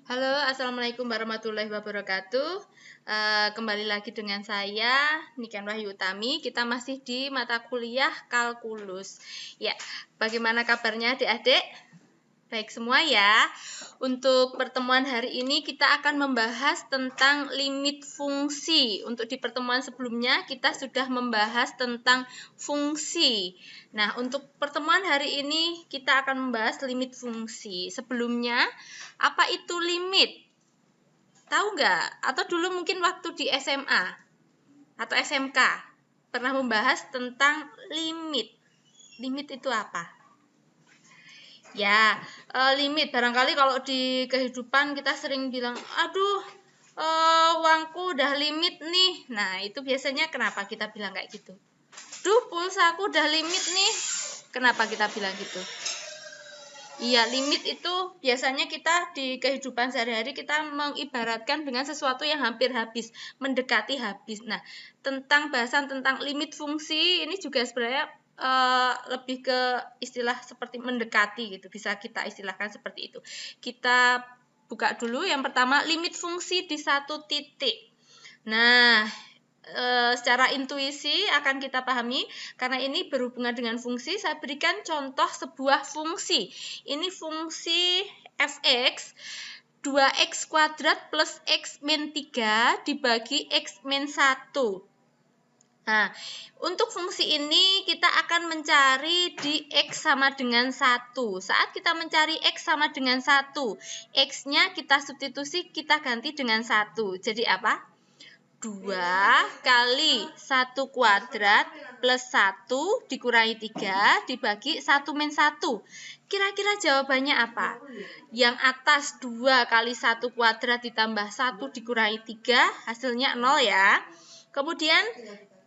Halo, Assalamualaikum warahmatullahi wabarakatuh. Kembali lagi dengan saya, Niken Wahyu Utami. Kita masih di mata kuliah kalkulus. Ya, bagaimana kabarnya adik-adik? Baik semua ya. Untuk pertemuan hari ini kita akan membahas tentang limit fungsi. Untuk di pertemuan sebelumnya kita sudah membahas tentang fungsi. Nah, untuk pertemuan hari ini kita akan membahas limit fungsi. Sebelumnya, apa itu limit? Tahu nggak? Atau dulu mungkin waktu di SMA atau SMK pernah membahas tentang limit. Limit itu apa? Ya, limit. Barangkali kalau di kehidupan kita sering bilang, aduh, uangku udah limit nih. Nah, itu biasanya kenapa kita bilang kayak gitu? Duh, pulsaku udah limit nih. Kenapa kita bilang gitu? Iya, limit itu biasanya kita di kehidupan sehari-hari kita mengibaratkan dengan sesuatu yang hampir habis, mendekati habis. Nah, tentang bahasan tentang limit fungsi ini juga sebenarnya lebih ke istilah seperti mendekati gitu, bisa kita istilahkan seperti itu. Kita buka dulu yang pertama, limit fungsi di satu titik. Nah, secara intuisi akan kita pahami karena ini berhubungan dengan fungsi. Saya berikan contoh sebuah fungsi. Ini fungsi f(x), 2x kuadrat plus x min 3 dibagi x min 1. Nah, untuk fungsi ini kita akan mencari di x sama dengan 1. Saat kita mencari x sama dengan 1, x-nya kita substitusi, kita ganti dengan 1. Jadi apa? 2 kali 1 kuadrat plus 1 dikurangi 3 dibagi 1 min 1. Kira-kira jawabannya apa? Yang atas 2 kali 1 kuadrat ditambah 1 dikurangi 3, hasilnya 0 ya. Kemudian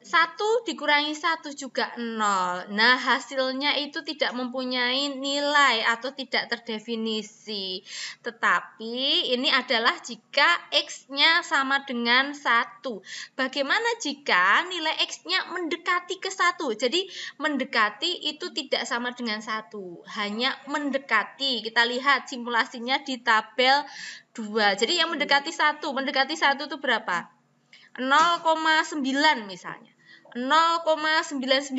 1 dikurangi 1 juga 0. Nah, hasilnya itu tidak mempunyai nilai atau tidak terdefinisi. Tetapi ini adalah jika x-nya sama dengan 1. Bagaimana jika nilai x-nya mendekati ke 1? Jadi, mendekati itu tidak sama dengan 1. Hanya mendekati. Kita lihat simulasinya di tabel 2. Jadi, yang mendekati 1. Mendekati 1 itu berapa? 0,9 misalnya. 0,99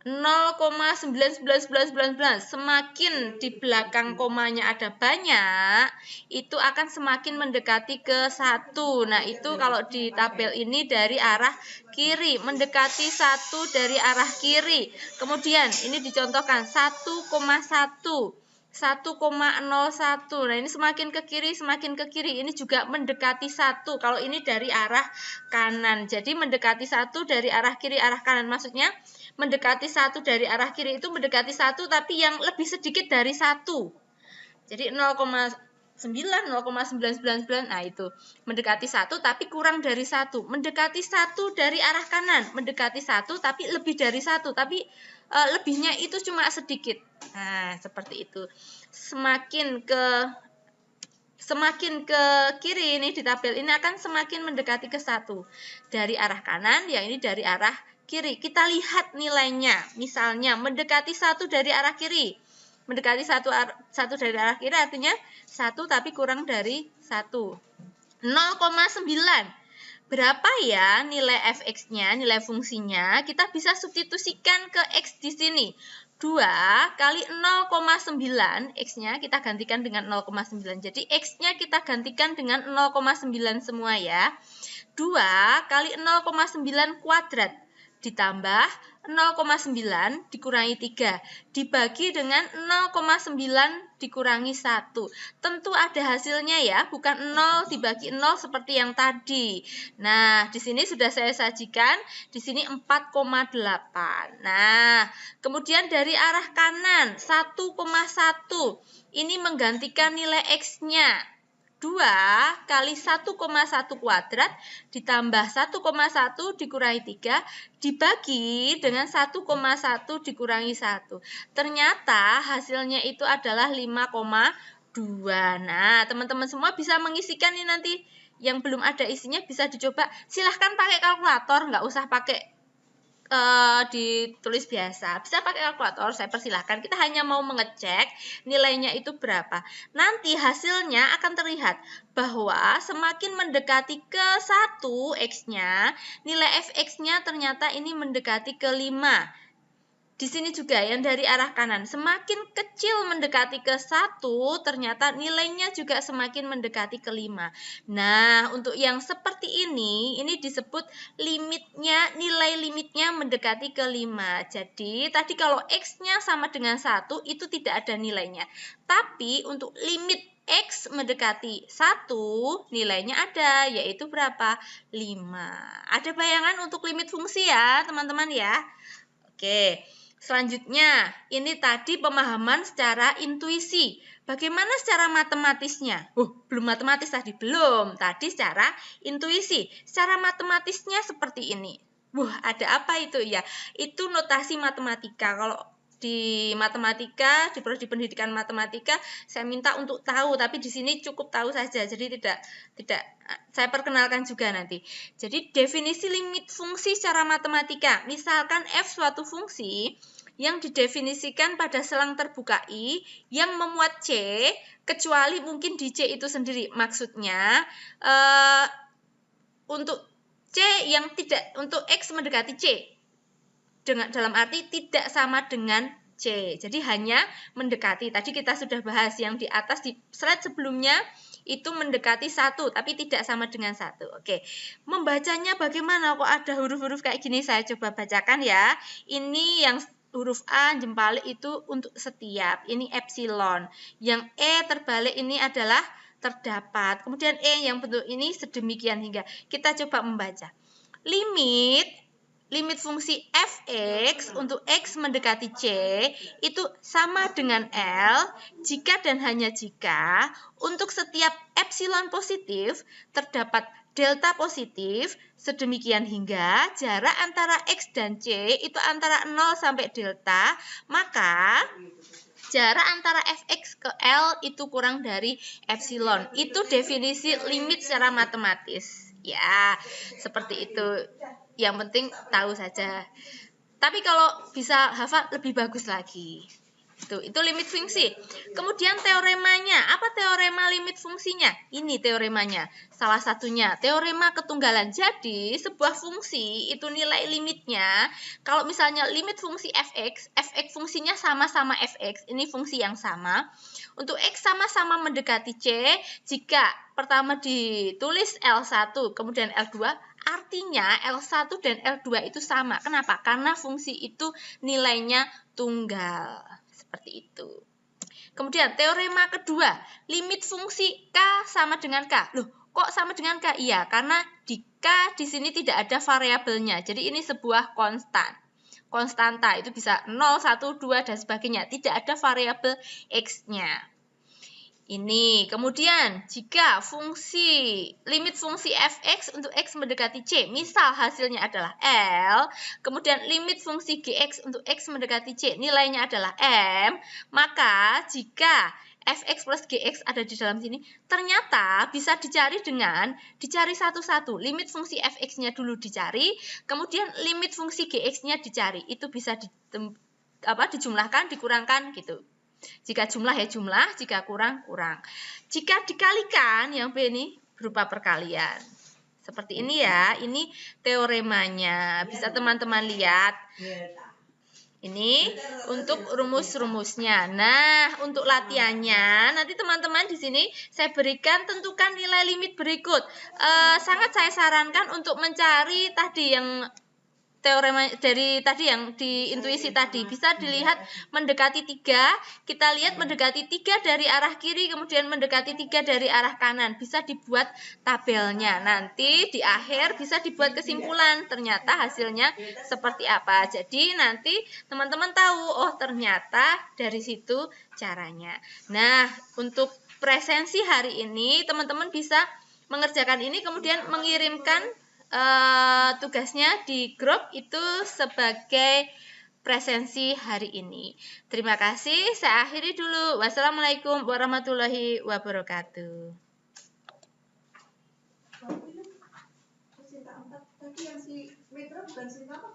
0,99999. Semakin di belakang komanya ada banyak, itu akan semakin mendekati ke 1. Nah, itu kalau di tabel ini dari arah kiri, mendekati 1 dari arah kiri. Kemudian ini dicontohkan 1,1. 1,01. Nah, ini semakin ke kiri, semakin ke kiri. Ini juga mendekati 1. Kalau ini dari arah kanan. Jadi mendekati 1 dari arah kiri, arah kanan. Maksudnya mendekati 1 dari arah kiri itu mendekati 1 tapi yang lebih sedikit dari 1. Jadi 0,9, 0,999. Nah, itu mendekati 1 tapi kurang dari 1. Mendekati 1 dari arah kanan, mendekati 1 tapi lebih dari 1, tapi lebihnya itu cuma sedikit. Nah, seperti itu. Semakin ke kiri ini di tabel ini akan semakin mendekati ke 1. Dari arah kanan, yang ini dari arah kiri. Kita lihat nilainya. Misalnya mendekati 1 dari arah kiri. Mendekati 1 dari arah kiri artinya 1 tapi kurang dari 1. 0,9. Berapa ya nilai fx-nya, nilai fungsinya? Kita bisa substitusikan ke x di sini. 2 kali 0,9, x-nya kita gantikan dengan 0,9. Jadi x-nya kita gantikan dengan 0,9 semua ya. 2 kali 0,9 kuadrat ditambah 0,9 dikurangi 3 dibagi dengan 0,9 dikurangi 1. Tentu ada hasilnya ya, bukan 0 dibagi 0 seperti yang tadi. Nah, di sini sudah saya sajikan, di sini 4,8. Nah, kemudian dari arah kanan 1,1. Ini menggantikan nilai x-nya. 2 kali 1,1 kuadrat ditambah 1,1 dikurangi 3 dibagi dengan 1,1 dikurangi 1. Ternyata hasilnya itu adalah 5,2. Nah, teman-teman semua bisa mengisikan ini nanti. Yang belum ada isinya bisa dicoba. Silahkan pakai kalkulator, nggak usah pakai ditulis biasa. Bisa pakai kalkulator, saya persilahkan. Kita hanya mau mengecek nilainya itu berapa. Nanti hasilnya akan terlihat bahwa semakin mendekati ke 1 X-nya, nilai Fx-nya ternyata ini mendekati ke 5. Di sini juga yang dari arah kanan, semakin kecil mendekati ke 1, ternyata nilainya juga semakin mendekati ke 5. Nah, untuk yang seperti ini disebut limitnya, nilai limitnya mendekati ke 5. Jadi, tadi kalau X-nya sama dengan 1, itu tidak ada nilainya. Tapi, untuk limit X mendekati 1, nilainya ada, yaitu berapa? 5. Ada bayangan untuk limit fungsi ya, teman-teman ya? Oke. Selanjutnya, ini tadi pemahaman secara intuisi. Bagaimana secara matematisnya? Belum matematis tadi, belum. Tadi secara intuisi. Secara matematisnya seperti ini. Ada apa itu ya? Itu notasi matematika. Kalau di matematika, di prodi pendidikan matematika, saya minta untuk tahu, tapi di sini cukup tahu saja. Jadi tidak saya perkenalkan juga nanti. Jadi definisi limit fungsi secara matematika. Misalkan f suatu fungsi yang didefinisikan pada selang terbuka I yang memuat C, kecuali mungkin di C itu sendiri. Maksudnya untuk C yang tidak, untuk X mendekati C, dalam arti tidak sama dengan C. Jadi hanya mendekati. Tadi kita sudah bahas yang di atas di slide sebelumnya, itu mendekati 1, tapi tidak sama dengan 1. Oke, membacanya bagaimana? Kok ada huruf-huruf kayak gini? Saya coba bacakan ya. Ini yang huruf A jempalik itu untuk setiap. Ini epsilon. Yang E terbalik ini adalah terdapat. Kemudian E yang bentuk ini sedemikian hingga. Kita coba membaca. Limit fungsi fx untuk x mendekati c itu sama dengan L jika dan hanya jika untuk setiap epsilon positif terdapat delta positif sedemikian hingga jarak antara x dan c itu antara 0 sampai delta, maka jarak antara fx ke L itu kurang dari epsilon. Itu definisi limit secara matematis. Ya, seperti itu. Yang penting tahu saja. Tapi kalau bisa hafal lebih bagus lagi. Itu limit fungsi. Kemudian teoremanya. Apa teorema limit fungsinya? Ini teoremanya. Salah satunya teorema ketunggalan. Jadi sebuah fungsi itu nilai limitnya. Kalau misalnya limit fungsi fx fungsinya sama-sama fx. Ini fungsi yang sama. Untuk x sama-sama mendekati c. Jika pertama ditulis L1 kemudian L2, artinya L1 dan L2 itu sama. Kenapa? Karena fungsi itu nilainya tunggal. Seperti itu. Kemudian teorema kedua, limit fungsi K sama dengan K. Loh, kok sama dengan K? Iya, karena di K di sini tidak ada variabelnya. Jadi ini sebuah konstan. Konstanta itu bisa 0, 1, 2 dan sebagainya. Tidak ada variabel X-nya. Ini, kemudian jika limit fungsi fx untuk x mendekati c, misal hasilnya adalah L, kemudian limit fungsi gx untuk x mendekati c, nilainya adalah M, maka jika fx plus gx ada di dalam sini, ternyata bisa dicari satu-satu. Limit fungsi fx-nya dulu dicari, kemudian limit fungsi gx-nya dicari. Itu bisa dijumlahkan, dikurangkan gitu. Jika jumlah ya jumlah, jika kurang, kurang. Jika dikalikan, yang B ini berupa perkalian. Seperti ini ya, ini teoremanya. Bisa teman-teman lihat. Ini untuk rumus-rumusnya. Nah, untuk latihannya, nanti teman-teman di sini saya berikan tentukan nilai limit berikut. Sangat saya sarankan untuk mencari tadi yang teorema dari tadi yang di intuisi tadi, bisa dilihat mendekati 3, kita lihat mendekati 3 dari arah kiri, kemudian mendekati 3 dari arah kanan, bisa dibuat tabelnya, nanti di akhir bisa dibuat kesimpulan, ternyata hasilnya seperti apa. Jadi nanti teman-teman tahu, oh ternyata dari situ caranya. Nah, untuk presensi hari ini teman-teman bisa mengerjakan ini, kemudian mengirimkan tugasnya di grup itu sebagai presensi hari ini. Terima kasih, saya akhiri dulu. Wassalamualaikum warahmatullahi wabarakatuh. Tadi yang si Mitra bukan si apa?